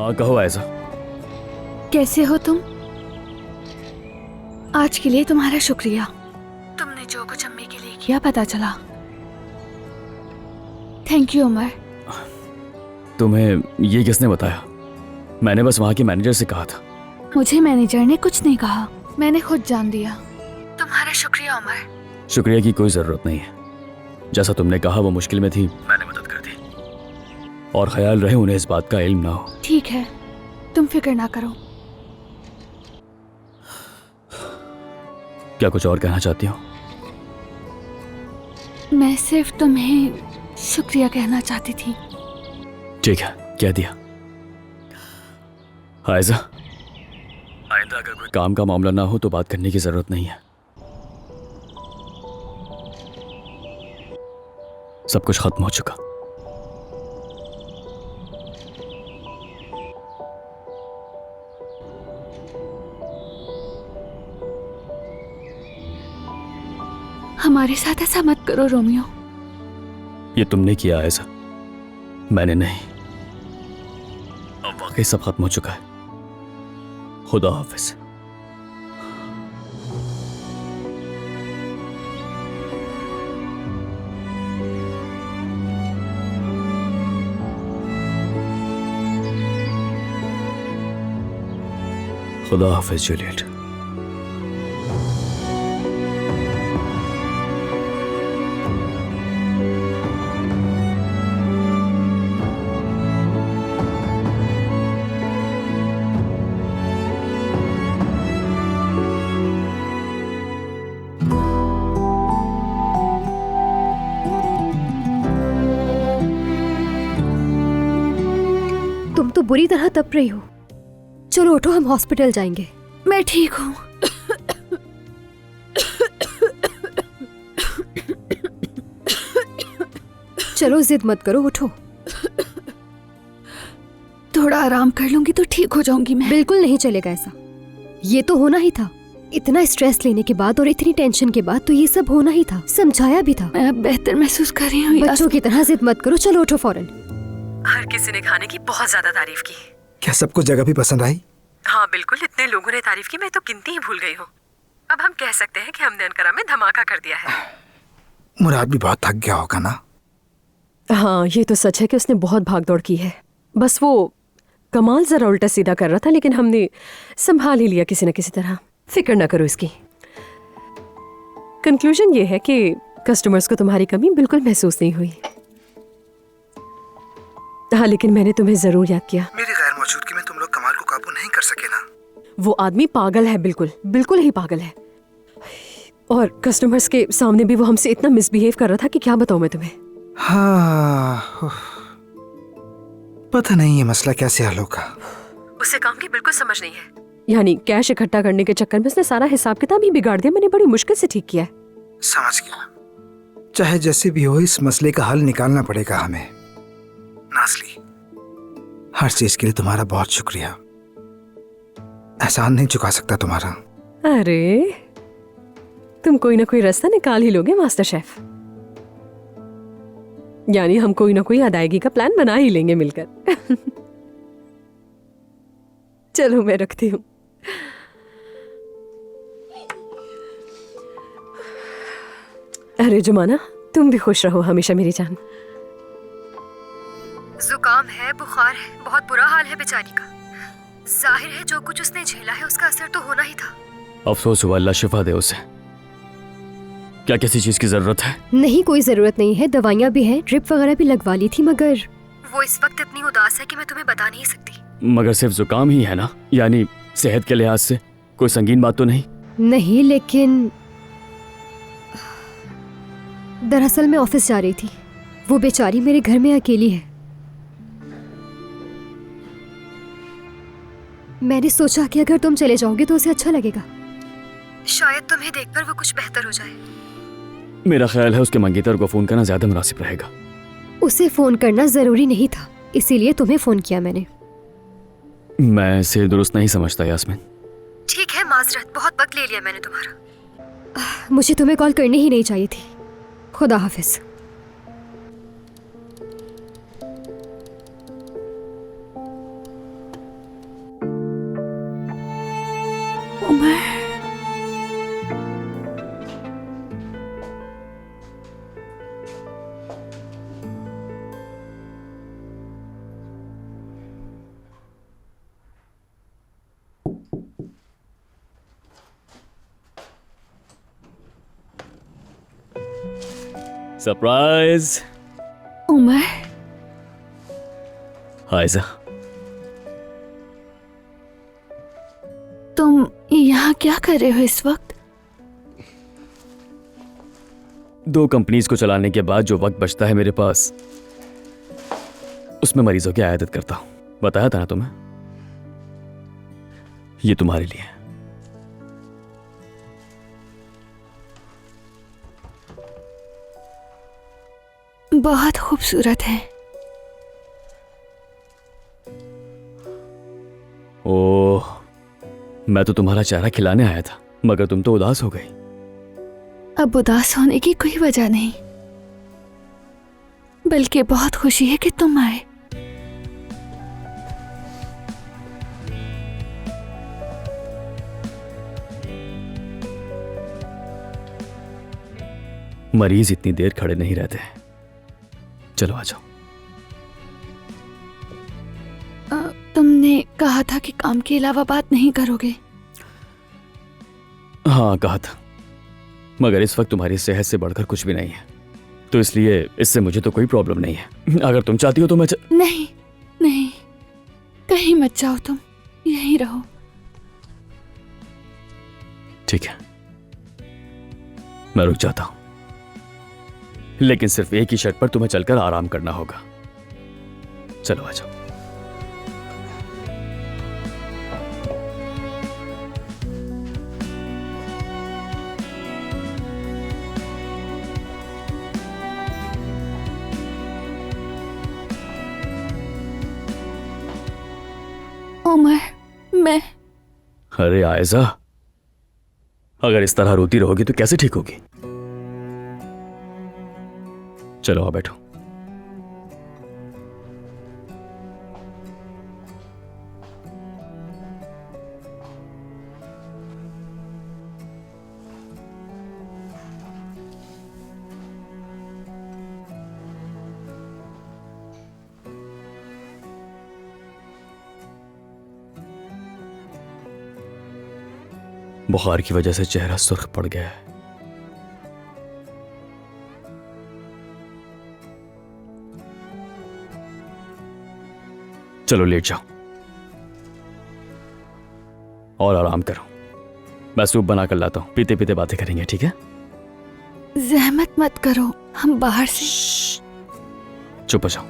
हाँ कहो ऐसा। कैसे हो तुम? आज के लिए तुम्हारा शुक्रिया। तुमने जो कुछ अम्मी के लिए किया पता चला। Thank you Umar. तुम्हें ये किसने बताया? मैंने बस वहाँ के मैनेजर से कहा था। मुझे मैनेजर ने कुछ नहीं कहा, मैंने खुद जान दिया। तुम्हारा शुक्रिया उमर। शुक्रिया की कोई ज़रूरत नहीं है। जैसा तुमने कहा वो मुश्किल में थी, मैंने मदद कर दी। और ख्याल रहे उन्हें इस बात का इल्म ना हो। ठीक है, तुम फिक्र ना करो। क्या कुछ और कहना चाहती हो? मैं सिर्फ तुम्हें शुक्रिया कहना चाहती थी। ठीक है, कह दिया। आयजा, आइंदा अगर कोई काम का मामला ना हो तो बात करने की जरूरत नहीं है। सब कुछ खत्म हो चुका। हमारे साथ ऐसा मत करो रोमियो। ये तुमने किया ऐसा, मैंने नहीं। अब वाकई सब खत्म हो चुका है। खुदा हाफिज। खुदा हाफिज जूलियट। तुम तो बुरी तरह तप रही हो। चलो उठो, हम हॉस्पिटल जाएंगे। मैं ठीक हूँ। चलो जिद मत करो, उठो। थोड़ा आराम कर लूंगी तो ठीक हो जाऊंगी मैं। बिल्कुल नहीं चलेगा ऐसा। ये तो होना ही था। इतना स्ट्रेस लेने के बाद और इतनी टेंशन के बाद तो ये सब होना ही था। समझाया भी था। मैं अब बेहतर महसूस कर रही हूँ। बच्चों की तरह जिद मत करो। चलो उठो फौरन। हर किसी ने खाने की बहुत ज्यादा तारीफ की। क्या सबको जगह भी पसंद आई? हाँ बिल्कुल, इतने लोगों ने तारीफ की, मैं तो गिनती ही भूल गई हूँ। अब हम कह सकते हैं कि हमने अनकरा में धमाका कर दिया है। मुराद भी बहुत थक गया होगा ना? हाँ ये तो सच है कि उसने बहुत भागदौड़ की है। बस वो कमाल जरा उल्टा सीधा कर रहा था, लेकिन हमने संभाल ही लिया किसी न किसी तरह। फिक्र ना करो इसकी। कंक्लूजन ये है कि कस्टमर्स को तुम्हारी कमी बिल्कुल महसूस नहीं हुई। हाँ लेकिन मैंने तुम्हें जरूर याद किया। मेरी गैर मौजूदगी में तुम लोग कमाल को काबू नहीं कर सके ना? वो आदमी पागल है, बिल्कुल बिल्कुल ही पागल है। और कस्टमर्स के सामने भी वो हमसे इतना मिसबिहेव कर रहा था कि क्या बताऊं मैं तुम्हें। हाँ, पता नहीं ये मसला कैसे हल होगा। उसे काम की बिल्कुल समझ नहीं है। यानी कैश इकट्ठा करने के चक्कर में उसने सारा हिसाब किताब ही बिगाड़ दिया। मैंने बड़ी मुश्किल से ठीक किया है। समझ गया। चाहे जैसे भी हो, इस मसले का हल निकालना पड़ेगा हमें। नाज़ली, हर चीज के लिए तुम्हारा बहुत शुक्रिया। एहसान नहीं चुका सकता तुम्हारा। अरे तुम कोई ना कोई रास्ता निकाल ही लोगे मास्टर शेफ। यानी हम कोई ना कोई अदायगी का प्लान बना ही लेंगे मिलकर। चलो मैं रखती हूँ। अरे जुमाना, तुम भी खुश रहो हमेशा मेरी जान। जुकाम है, बुखार है, बहुत बुरा हाल है बेचारी का। जाहिर है जो कुछ उसने झेला है उसका असर तो होना ही था। अफसोस हुआ, अल्लाह शिफा दे उसे। क्या किसी चीज की जरूरत है? नहीं, कोई जरूरत नहीं है। दवाइयाँ भी हैं, ड्रिप वगैरह भी लगवा ली थी, मगर वो इस वक्त इतनी उदास है कि मैं तुम्हें बता नहीं सकती। मगर सिर्फ जुकाम ही है ना? यानी सेहत के लिहाज से कोई संगीन बात तो नहीं? नहीं, लेकिन दरअसल मैं ऑफिस जा रही थी। वो बेचारी मेरे घर में अकेली है। मैंने सोचा कि अगर तुम चले जाओगे तो उसे अच्छा लगेगा। शायद तुम्हें देखकर वो कुछ बेहतर हो जाए। मेरा ख्याल है उसके मंगेतर को फोन करना ज्यादा मुनासिब रहेगा। उसे फोन करना जरूरी नहीं था, इसीलिए तुम्हें फोन किया मैंने। मैं इसे दुरुस्त नहीं समझता यास्मीन। ठीक है, माजरत, बहुत वक्त ले लिया मैंने तुम्हारा। मुझे तुम्हें कॉल करनी ही नहीं चाहिए थी। खुदा हाफिज। उमर, सरप्राइज। उमर, आयजा, तुम यहाँ क्या कर रहे हो इस वक्त? 2 कंपनीज को चलाने के बाद जो वक्त बचता है मेरे पास, उसमें मरीजों की आयादत करता हूं। बताया था ना तुम्हें, ये तुम्हारे लिए है। बहुत खूबसूरत है। ओह, मैं तो तुम्हारा चेहरा खिलाने आया था, मगर तुम तो उदास हो गई। अब उदास होने की कोई वजह नहीं, बल्कि बहुत खुशी है कि तुम आए। मरीज इतनी देर खड़े नहीं रहते। चलो आ जाओ। तुमने कहा था कि काम के अलावा बात नहीं करोगे। हाँ कहा था, मगर इस वक्त तुम्हारी सेहत से बढ़कर कुछ भी नहीं है, तो इसलिए इससे मुझे तो कोई प्रॉब्लम नहीं है। अगर तुम चाहती हो तो मैं नहीं नहीं, कहीं मत जाओ, तुम यहीं रहो। ठीक है, मैं रुक जाता हूं, लेकिन सिर्फ एक ही शर्त पर तुम्हें चलकर आराम करना होगा। चलो आ जाओ। उमर, मैं अरे आयजा, अगर इस तरह रोती रहोगी तो कैसे ठीक होगी? चलो आ बैठो। बुखार की वजह से चेहरा सुर्ख पड़ गया है। चलो लेट जाओ और आराम करो। मैं सूप बना कर लाता हूं, पीते पीते बातें करेंगे, ठीक है? जहमत मत करो, हम बाहर से। चुप हो जाओ।